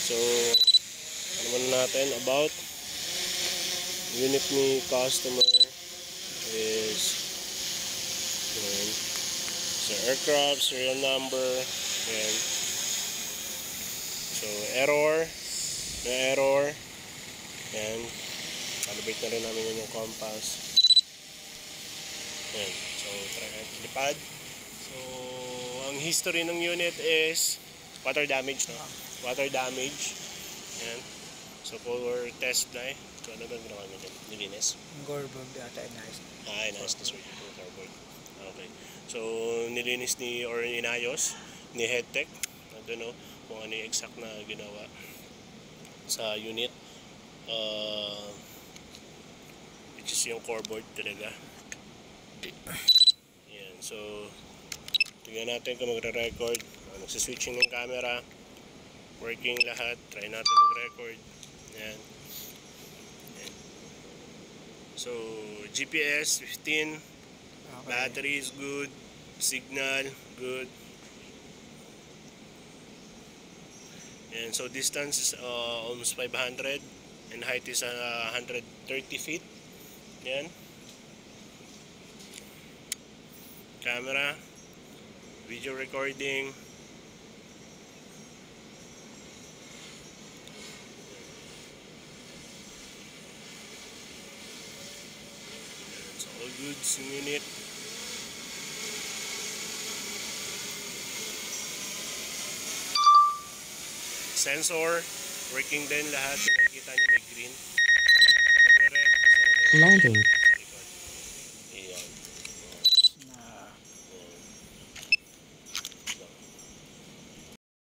So, ano muna natin about unit ni customer is yan. So, aircraft, serial number, yan. So, error, na error, yan. Calibrate na rin namin yun yung compass. Yan. So, lipad. So, ang history ng unit is water damage, no? Water damage. Yan. So, for test na So, ano bang ginawa namin? Nilinis? Gorbog ata, nice. Nice. That's right. Gorbog. Okay. So, nilinis or inayos ni Headtech. I don't know kung ano yung exact na ginawa sa unit. Which is yung core board talaga. Yan. So, tingnan natin kung magre-record. Nagsiswitching ng camera. Working lahat. Try natin mag-record. Yan. Yan. So, GPS 15. Okay. Battery is good. Signal, good. And so, distance is almost 500. And height is 130 feet. Yan. Camera. Video recording. It's all good sa unit. Sensor, working din lahat. Nakikita nyo may green. So, nagre-red kasi Loading.